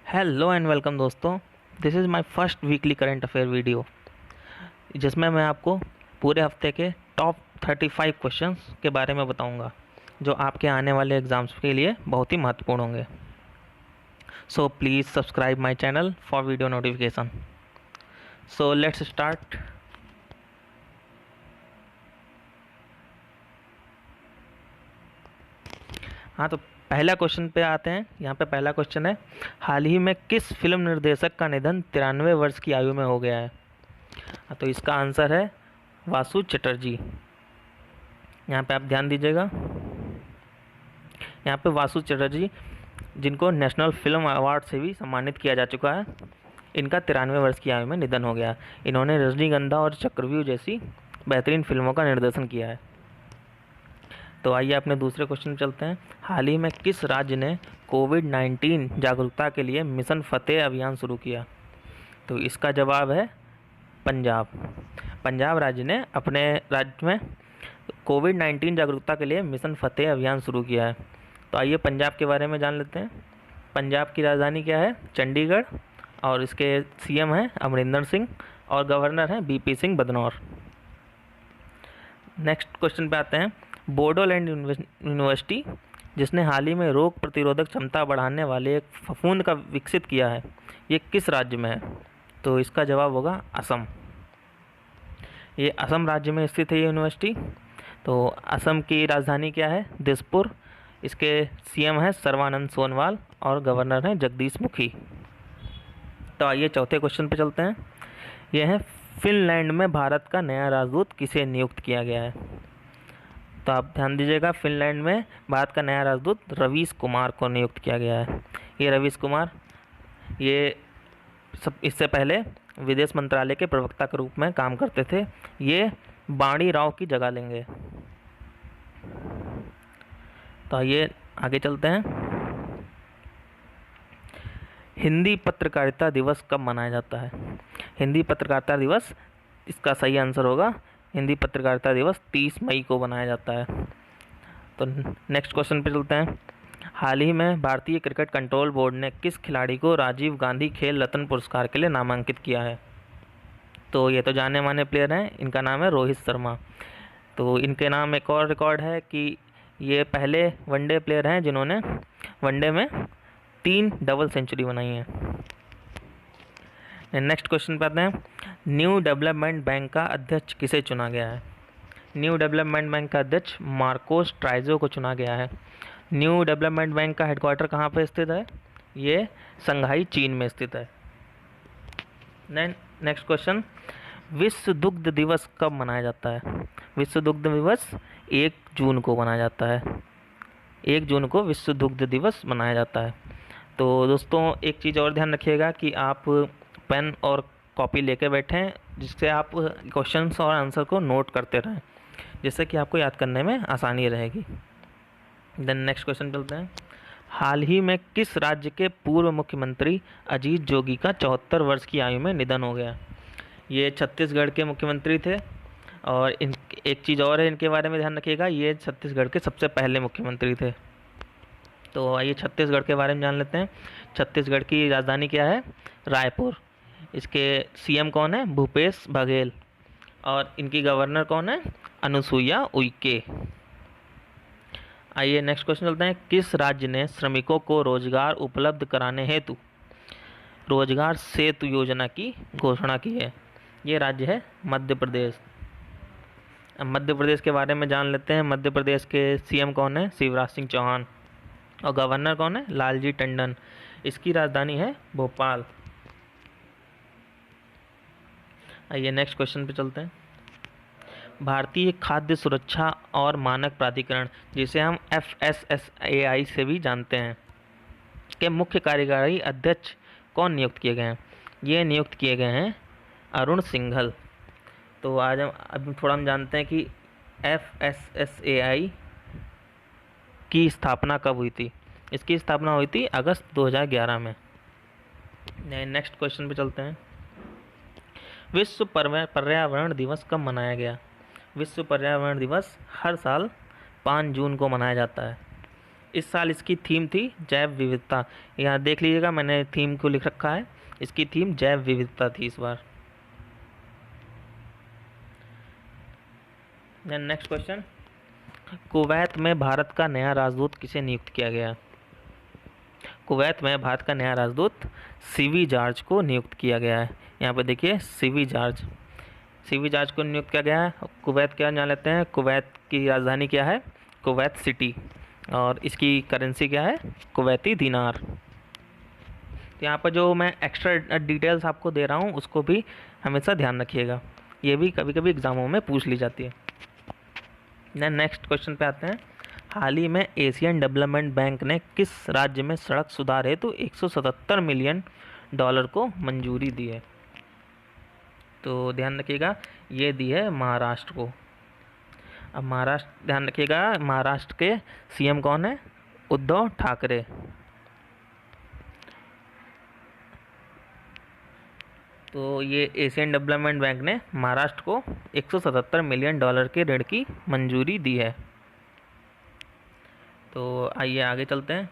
Hello and welcome दोस्तों। This is my first weekly current affair video, जिसमें मैं आपको पूरे हफ्ते के टॉप 35 क्वेश्चंस के बारे में बताऊंगा जो आपके आने वाले एग्ज़ाम्स के लिए बहुत ही महत्वपूर्ण होंगे। So please subscribe my channel for video notification. So let's start. हाँ, तो पहला क्वेश्चन पे आते हैं। यहाँ पे पहला क्वेश्चन है, हाल ही में किस फिल्म निर्देशक का निधन 93 वर्ष की आयु में हो गया है? हाँ, तो इसका आंसर है वासु चटर्जी। यहाँ पे आप ध्यान दीजिएगा, यहाँ पे वासु चटर्जी जिनको नेशनल फिल्म अवार्ड से भी सम्मानित किया जा चुका है, इनका 93 वर्ष की आयु में निधन हो गया। इन्होंने रजनीगंधा और चक्रव्यूह जैसी बेहतरीन फिल्मों का निर्देशन किया है। तो आइए अपने दूसरे क्वेश्चन में चलते हैं। हाल ही में किस राज्य ने कोविड-19 जागरूकता के लिए मिशन फतेह अभियान शुरू किया? तो इसका जवाब है पंजाब। पंजाब राज्य ने अपने राज्य में कोविड-19 जागरूकता के लिए मिशन फतेह अभियान शुरू किया है। तो आइए पंजाब के बारे में जान लेते हैं। पंजाब की राजधानी क्या है? चंडीगढ़। और इसके सीएम हैं अमरिंदर सिंह और गवर्नर हैं BP Singh Badnore. Next question पे आते हैं। बोडोलैंड यूनिवर्सिटी, जिसने हाल ही में रोग प्रतिरोधक क्षमता बढ़ाने वाले एक फफूंद का विकसित किया है, ये किस राज्य में है? तो इसका जवाब होगा असम। ये असम राज्य में स्थित है ये यूनिवर्सिटी। तो असम की राजधानी क्या है? दिसपुर। इसके सीएम हैं सर्बानंद सोनोवाल और गवर्नर हैं जगदीश मुखी। तो आइए चौथे क्वेश्चन पे चलते हैं। यह है, फिनलैंड में भारत का नया राजदूत किसे नियुक्त किया गया है? तो आप ध्यान दीजिएगा, फिनलैंड में भारत का नया राजदूत रवीश कुमार को नियुक्त किया गया है। ये रवीश कुमार ये सब इससे पहले विदेश मंत्रालय के प्रवक्ता के रूप में काम करते थे। ये बाणी राव की जगह लेंगे। तो आइए आगे चलते हैं। हिंदी पत्रकारिता दिवस कब मनाया जाता है? हिंदी पत्रकारिता दिवस, इसका सही आंसर होगा हिंदी पत्रकारिता दिवस 30 मई को मनाया जाता है। तो नेक्स्ट क्वेश्चन पे चलते हैं। हाल ही में भारतीय क्रिकेट कंट्रोल बोर्ड ने किस खिलाड़ी को राजीव गांधी खेल रत्न पुरस्कार के लिए नामांकित किया है? तो ये तो जाने माने प्लेयर हैं, इनका नाम है रोहित शर्मा। तो इनके नाम एक और रिकॉर्ड है कि ये पहले वनडे प्लेयर हैं जिन्होंने वनडे में 3 डबल सेंचुरी बनाई है। नेक्स्ट क्वेश्चन पे आते हैं। न्यू डेवलपमेंट बैंक का अध्यक्ष किसे चुना गया है? न्यू डेवलपमेंट बैंक का अध्यक्ष मार्कोस ट्राइजो को चुना गया है। न्यू डेवलपमेंट बैंक का हेडक्वार्टर कहाँ पर स्थित है? ये संघाई चीन में स्थित है। नेक्स्ट क्वेश्चन, विश्व दुग्ध दिवस कब मनाया जाता है? विश्व दुग्ध दिवस 1 जून को मनाया जाता है। 1 जून को विश्व दुग्ध दिवस मनाया जाता है। तो दोस्तों एक चीज़ और ध्यान रखिएगा कि आप पेन और कॉपी लेके बैठें, जिससे आप क्वेश्चंस और आंसर को नोट करते रहें, जिससे कि आपको याद करने में आसानी रहेगी। देन नेक्स्ट क्वेश्चन चलते हैं। हाल ही में किस राज्य के पूर्व मुख्यमंत्री अजीत जोगी का 74 वर्ष की आयु में निधन हो गया? ये छत्तीसगढ़ के मुख्यमंत्री थे। और एक चीज़ और है, इनके बारे में ध्यान रखिएगा, ये छत्तीसगढ़ के सबसे पहले मुख्यमंत्री थे। तो आइए छत्तीसगढ़ के बारे में जान लेते हैं। छत्तीसगढ़ की राजधानी क्या है? रायपुर। इसके सीएम कौन है? भूपेश बघेल। और इनकी गवर्नर कौन है? अनुसुईया उइके। आइए नेक्स्ट क्वेश्चन चलते हैं। किस राज्य ने श्रमिकों को रोजगार उपलब्ध कराने हेतु रोजगार सेतु योजना की घोषणा की है? ये राज्य है मध्य प्रदेश। अब मध्य प्रदेश के बारे में जान लेते हैं। मध्य प्रदेश के सीएम कौन है? शिवराज सिंह चौहान। और गवर्नर कौन है? लालजी टंडन। इसकी राजधानी है भोपाल। आइए नेक्स्ट क्वेश्चन पे चलते हैं। भारतीय खाद्य सुरक्षा और मानक प्राधिकरण, जिसे हम FSSAI से भी जानते हैं, के मुख्य कार्यकारी अध्यक्ष कौन नियुक्त किए गए हैं? ये नियुक्त किए गए हैं अरुण सिंघल। तो आज अब थोड़ा हम जानते हैं कि FSSAI की स्थापना कब हुई थी। इसकी स्थापना हुई थी अगस्त 2011 में। नेक्स्ट क्वेश्चन पे चलते हैं। विश्व पर्यावरण दिवस कब मनाया गया? विश्व पर्यावरण दिवस हर साल 5 जून को मनाया जाता है। इस साल इसकी थीम थी जैव विविधता। यहाँ देख लीजिएगा, मैंने थीम को लिख रखा है, इसकी थीम जैव विविधता थी इस बार। देन नेक्स्ट क्वेश्चन, कुवैत में भारत का नया राजदूत किसे नियुक्त किया गया? कुवैत में भारत का नया राजदूत सीवी जॉर्ज को नियुक्त किया गया है। यहाँ पे देखिए सीवी जॉर्ज को नियुक्त किया गया है। कुवैत क्या जान लेते हैं, कुवैत की राजधानी क्या है? Kuwait city. और इसकी करेंसी क्या है? कुवैती दिनार। तो यहाँ पर जो मैं एक्स्ट्रा डिटेल्स आपको दे रहा हूँ उसको भी हमेशा ध्यान रखिएगा, ये भी कभी कभी एग्जामों में पूछ ली जाती है। नेक्स्ट क्वेश्चन पे आते हैं। हाल ही में एशियन डेवलपमेंट बैंक ने किस राज्य में सड़क सुधार हेतु 177 मिलियन डॉलर को मंजूरी दी है? तो ध्यान रखिएगा, ये दी है महाराष्ट्र को। अब महाराष्ट्र, ध्यान रखिएगा, महाराष्ट्र के सीएम कौन है? उद्धव ठाकरे। तो ये एशियन डेवलपमेंट बैंक ने महाराष्ट्र को 177 मिलियन डॉलर के ऋण की मंजूरी दी है। तो आइए आगे चलते हैं।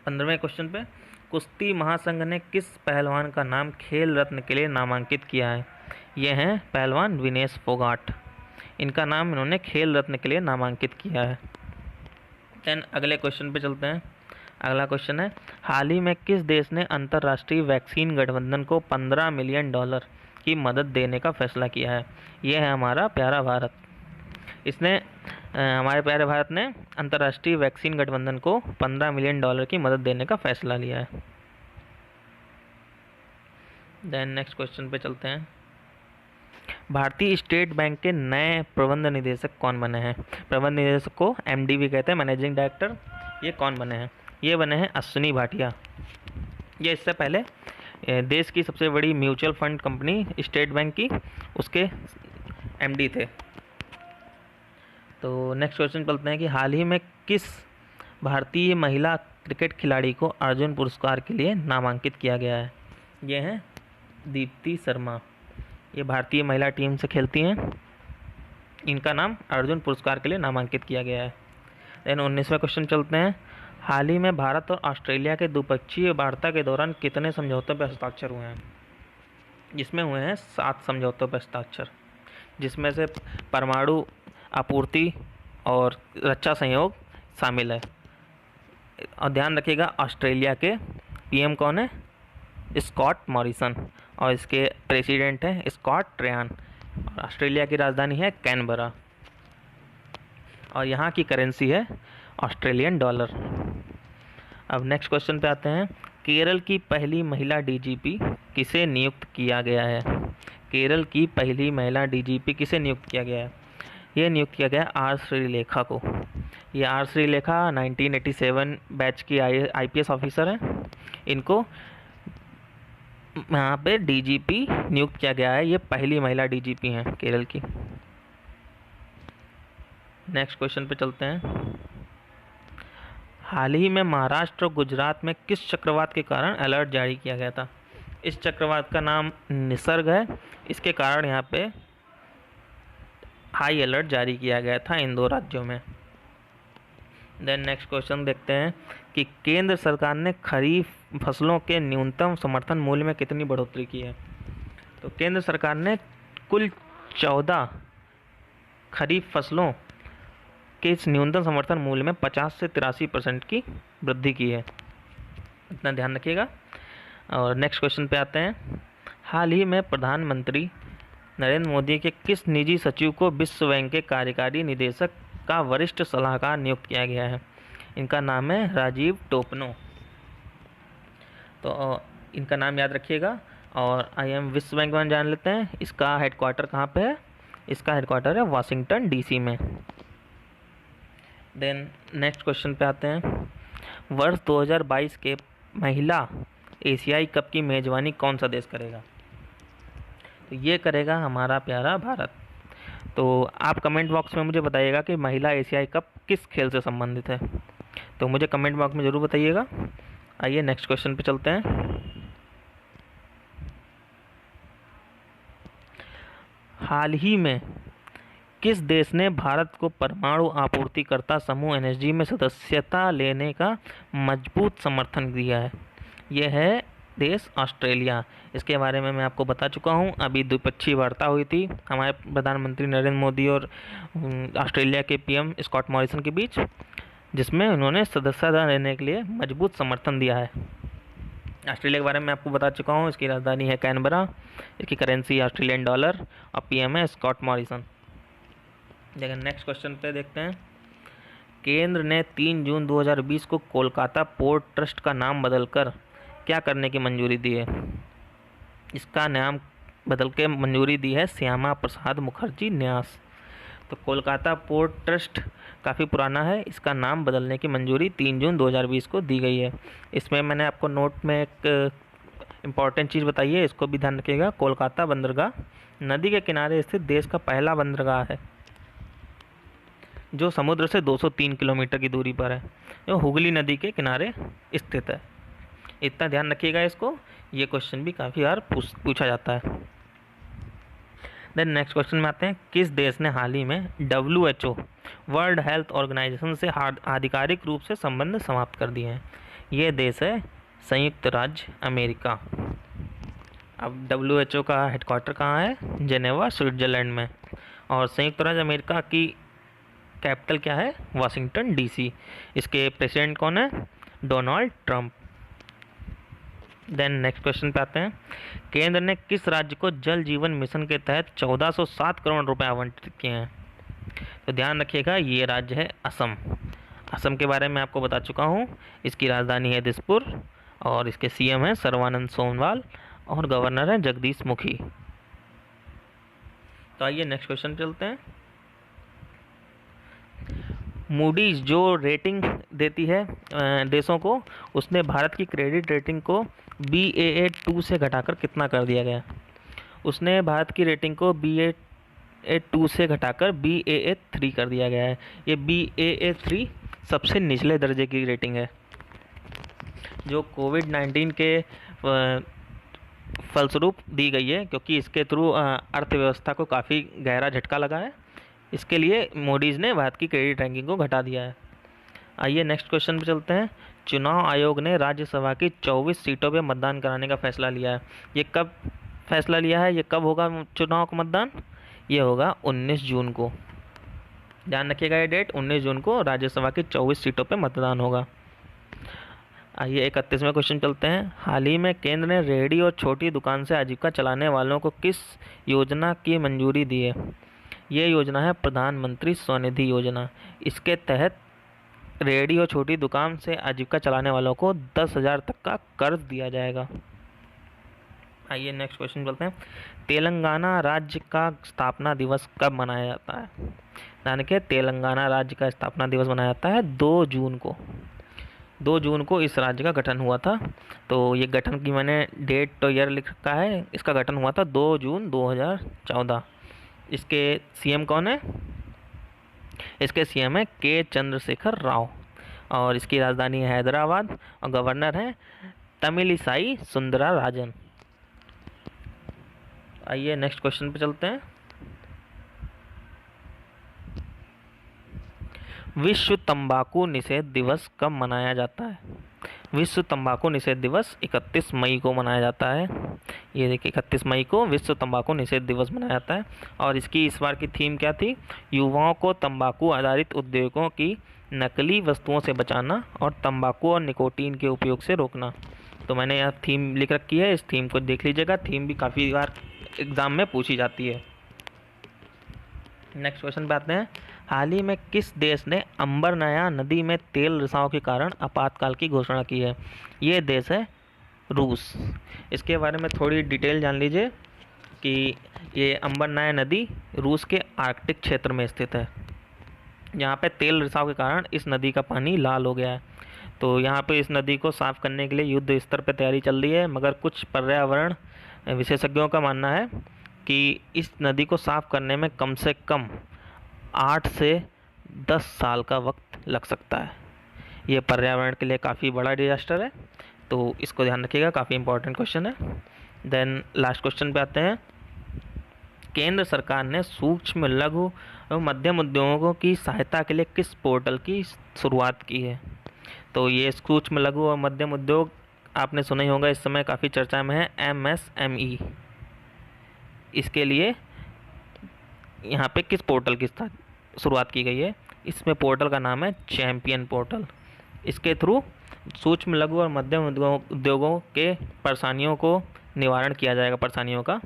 15वें क्वेश्चन पे, कुश्ती महासंघ ने किस पहलवान का नाम खेल रत्न के लिए नामांकित किया है? ये हैं पहलवान विनेश फोगाट। इनका नाम इन्होंने खेल रत्न के लिए नामांकित किया है। देन अगले क्वेश्चन पे चलते हैं। अगला क्वेश्चन है, हाल ही में किस देश ने अंतर्राष्ट्रीय वैक्सीन गठबंधन को 15 मिलियन डॉलर की मदद देने का फैसला किया है? यह है हमारा प्यारा भारत। इसने हमारे प्यारे भारत ने अंतर्राष्ट्रीय वैक्सीन गठबंधन को 15 मिलियन डॉलर की मदद देने का फैसला लिया है। देन नेक्स्ट क्वेश्चन पे चलते हैं। भारतीय स्टेट बैंक के नए प्रबंध निदेशक कौन बने हैं? प्रबंध निदेशक को एमडी भी कहते हैं, मैनेजिंग डायरेक्टर। ये कौन बने हैं? ये बने हैं अश्विनी भाटिया। ये इससे पहले देश की सबसे बड़ी mutual fund company state bank की, उसके एमडी थे। तो नेक्स्ट क्वेश्चन चलते हैं कि हाल ही में किस भारतीय महिला क्रिकेट खिलाड़ी को अर्जुन पुरस्कार के लिए नामांकित किया गया है? ये हैं दीप्ति शर्मा। ये भारतीय महिला टीम से खेलती हैं, इनका नाम अर्जुन पुरस्कार के लिए नामांकित किया गया है। देन 19वें क्वेश्चन चलते हैं। हाल ही में भारत और ऑस्ट्रेलिया के द्विपक्षीय वार्ता के दौरान कितने समझौतों पर हस्ताक्षर हुए हैं? जिसमें हुए हैं 7 समझौतों पर हस्ताक्षर, जिसमें से परमाणु आपूर्ति और रक्षा सहयोग शामिल है। और ध्यान रखिएगा, ऑस्ट्रेलिया के पीएम कौन है? Scott Morrison. और इसके प्रेसिडेंट हैं स्कॉट ट्रेयान। ऑस्ट्रेलिया की राजधानी है कैनबरा। और यहाँ की करेंसी है ऑस्ट्रेलियन डॉलर। अब नेक्स्ट क्वेश्चन पे आते हैं। केरल की पहली महिला डीजीपी किसे नियुक्त किया गया है? केरल की पहली महिला डीजीपी किसे नियुक्त किया गया है? ये नियुक्त किया गया आर श्रीलेखा को। ये आर श्रीलेखा 1987 बैच की आईपीएस ऑफिसर हैं। इनको यहाँ पे डीजीपी नियुक्त किया गया है। ये पहली महिला डीजीपी हैं केरल की। नेक्स्ट क्वेश्चन पे चलते हैं। हाल ही में महाराष्ट्र और गुजरात में किस चक्रवात के कारण अलर्ट जारी किया गया था? इस चक्रवात का नाम निसर्ग है। इसके कारण यहाँ पे हाई अलर्ट जारी किया गया था इन 2 राज्यों में। देन नेक्स्ट क्वेश्चन देखते हैं कि केंद्र सरकार ने खरीफ फसलों के न्यूनतम समर्थन मूल्य में कितनी बढ़ोतरी की है? तो केंद्र सरकार ने कुल 14 खरीफ फसलों के इस न्यूनतम समर्थन मूल्य में 50 से 83% की वृद्धि की है। इतना ध्यान रखिएगा। और नेक्स्ट क्वेश्चन पे आते हैं। हाल ही में प्रधानमंत्री नरेंद्र मोदी के किस निजी सचिव को विश्व बैंक के कार्यकारी निदेशक का वरिष्ठ सलाहकार नियुक्त किया गया है? इनका नाम है राजीव टोपनो। तो इनका नाम याद रखिएगा। और IM विश्व बैंक में जान लेते हैं, इसका हेडक्वार्टर कहाँ पे है? इसका हेडक्वार्टर है वाशिंगटन DC में। देन नेक्स्ट क्वेश्चन पे आते हैं। वर्ष 2022 के महिला एशियाई कप की मेज़बानी कौन सा देश करेगा? तो ये करेगा हमारा प्यारा भारत। तो आप कमेंट बॉक्स में मुझे बताइएगा कि महिला एशियाई कप किस खेल से संबंधित है, तो मुझे कमेंट बॉक्स में ज़रूर बताइएगा। आइए नेक्स्ट क्वेश्चन पे चलते हैं। हाल ही में किस देश ने भारत को परमाणु आपूर्तिकर्ता समूह एनएसजी में सदस्यता लेने का मजबूत समर्थन दिया है? यह है देश ऑस्ट्रेलिया। इसके बारे में मैं आपको बता चुका हूँ। अभी द्विपक्षीय वार्ता हुई थी हमारे प्रधानमंत्री नरेंद्र मोदी और ऑस्ट्रेलिया के पीएम स्कॉट मॉरिसन के बीच, जिसमें उन्होंने सदस्यता लेने के लिए मजबूत समर्थन दिया है। ऑस्ट्रेलिया के बारे में आपको बता चुका हूँ। इसकी राजधानी है कैनबरा, इसकी करेंसी ऑस्ट्रेलियन डॉलर और पीएम है स्कॉट मॉरिसन। लेकिन नेक्स्ट क्वेश्चन पे देखते हैं। केंद्र ने 3 जून 2020 को कोलकाता पोर्ट ट्रस्ट का नाम बदलकर क्या करने की मंजूरी दी है? इसका नाम बदल के मंजूरी दी है श्यामा प्रसाद मुखर्जी न्यास। तो कोलकाता पोर्ट ट्रस्ट काफ़ी पुराना है, इसका नाम बदलने की मंजूरी 3 जून 2020 को दी गई है। इसमें मैंने आपको नोट में एक इम्पॉर्टेंट चीज़ बताई है, इसको भी ध्यान रखिएगा। कोलकाता बंदरगाह नदी के किनारे स्थित देश का पहला बंदरगाह है जो समुद्र से 203 किलोमीटर की दूरी पर है, जो हुगली नदी के किनारे स्थित है। इतना ध्यान रखिएगा इसको, ये क्वेश्चन भी काफ़ी बार पूछा जाता है। देन नेक्स्ट क्वेश्चन में आते हैं। किस देश ने हाल ही में WHO वर्ल्ड हेल्थ ऑर्गेनाइजेशन से आधिकारिक रूप से संबंध समाप्त कर दिए हैं? ये देश है संयुक्त राज्य अमेरिका। अब WHO का हेडक्वार्टर कहाँ है? जेनेवा, स्विट्जरलैंड में। और संयुक्त राज्य अमेरिका की कैपिटल क्या है? Washington DC। इसके प्रेसिडेंट कौन है? Donald Trump. Then next question पे आते हैं। केंद्र ने किस राज्य को जल जीवन मिशन के तहत 1407 करोड़ रुपए आवंटित किए हैं? तो ध्यान रखिएगा, ये राज्य है असम। असम के बारे में आपको बता चुका हूँ। इसकी राजधानी है दिसपुर और इसके CM हैं सर्बानंद सोनोवाल और गवर्नर हैं जगदीश मुखी। तो आइए नेक्स्ट क्वेश्चन चलते हैं। मूडीज जो रेटिंग देती है देशों को, उसने भारत की क्रेडिट रेटिंग को Baa2 से घटाकर कितना कर दिया गया? उसने भारत की रेटिंग को Baa2 से घटाकर Baa3 कर दिया गया है। ये Baa3 सबसे निचले दर्जे की रेटिंग है, जो कोविड-19 के फलस्वरूप दी गई है, क्योंकि इसके थ्रू अर्थव्यवस्था को काफ़ी गहरा झटका लगा है। इसके लिए मोडीज़ ने भारत की क्रेडिट रैंकिंग को घटा दिया है। आइए नेक्स्ट क्वेश्चन पे चलते हैं। चुनाव आयोग ने राज्यसभा की 24 सीटों पे मतदान कराने का फैसला लिया है। ये कब फैसला लिया है? ये कब होगा चुनाव का मतदान? ये होगा 19 जून को। ध्यान रखिएगा ये डेट, 19 जून को राज्यसभा की 24 सीटों पे मतदान होगा। आइए 31वें क्वेश्चन चलते हैं। हाल ही में केंद्र ने रेहड़ी और छोटी दुकान से आजीविका चलाने वालों को किस योजना की मंजूरी दी है? ये योजना है प्रधानमंत्री स्वनिधि योजना। इसके तहत रेहड़ी और छोटी दुकान से आजीविका चलाने वालों को 10,000 तक का कर्ज दिया जाएगा। आइए नेक्स्ट क्वेश्चन चलते हैं। तेलंगाना राज्य का स्थापना दिवस कब मनाया जाता है? यानी कि तेलंगाना राज्य का स्थापना दिवस मनाया जाता है 2 जून को। 2 जून को इस राज्य का गठन हुआ था। तो ये गठन की मैंने डेट तो ईयर लिख रखा है। इसका गठन हुआ था 2 जून 2014। इसके CM कौन है? इसके CM है के चंद्रशेखर राव और इसकी राजधानी है हैदराबाद और गवर्नर हैं तमिलिसाई सुंदरराजन। आइए नेक्स्ट क्वेश्चन पे चलते हैं। विश्व तंबाकू निषेध दिवस कब मनाया जाता है? विश्व तंबाकू निषेध दिवस 31 मई को मनाया जाता है। ये देखिए 31 मई को विश्व तंबाकू निषेध दिवस मनाया जाता है। और इसकी इस बार की थीम क्या थी? युवाओं को तंबाकू आधारित उद्योगों की नकली वस्तुओं से बचाना और तंबाकू और निकोटीन के उपयोग से रोकना। तो मैंने यहाँ थीम लिख रखी है, इस थीम को देख लीजिएगा। थीम भी काफ़ी बार एग्ज़ाम में पूछी जाती है। नेक्स्ट क्वेश्चन पे आते हैं। हाल ही में किस देश ने अंबर नया नदी में तेल रिसाव के कारण आपातकाल की घोषणा की है? ये देश है रूस। इसके बारे में थोड़ी डिटेल जान लीजिए कि ये अंबर नया नदी रूस के आर्कटिक क्षेत्र में स्थित है। यहाँ पे तेल रिसाव के कारण इस नदी का पानी लाल हो गया है। तो यहाँ पे इस नदी को साफ़ करने के लिए युद्ध स्तर पर तैयारी चल रही है, मगर कुछ पर्यावरण विशेषज्ञों का मानना है कि इस नदी को साफ़ करने में कम से कम 8 से 10 साल का वक्त लग सकता है। ये पर्यावरण के लिए काफ़ी बड़ा डिजास्टर है, तो इसको ध्यान रखिएगा, काफ़ी इंपॉर्टेंट क्वेश्चन है। देन लास्ट क्वेश्चन पे आते हैं। केंद्र सरकार ने सूक्ष्म लघु एवं मध्यम उद्योगों की सहायता के लिए किस पोर्टल की शुरुआत की है? तो ये सूक्ष्म लघु और मध्यम उद्योग आपने सुना ही होगा, इस समय काफ़ी चर्चा में है, MSME। इसके लिए यहाँ पे किस पोर्टल की शुरुआत की गई है? इसमें पोर्टल का नाम है चैंपियन पोर्टल। इसके थ्रू सूक्ष्म लघु और मध्यम उद्योगों के परेशानियों को निवारण किया जाएगा, परेशानियों का।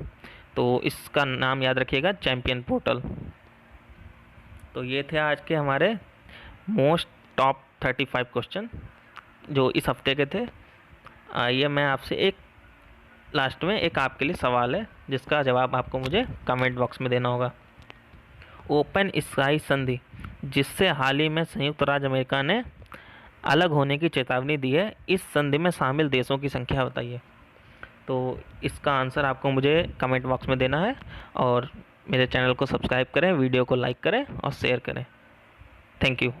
तो इसका नाम याद रखिएगा, चैंपियन पोर्टल। तो ये थे आज के हमारे मोस्ट टॉप 35 क्वेश्चन जो इस हफ्ते के थे। आइए मैं आपसे एक लास्ट में एक आपके लिए सवाल है जिसका जवाब आपको मुझे कमेंट बॉक्स में देना होगा। ओपन स्काई संधि जिससे हाल ही में संयुक्त राज्य अमेरिका ने अलग होने की चेतावनी दी है, इस संधि में शामिल देशों की संख्या बताइए। तो इसका आंसर आपको मुझे कमेंट बॉक्स में देना है और मेरे चैनल को सब्सक्राइब करें, वीडियो को लाइक करें और शेयर करें। Thank you.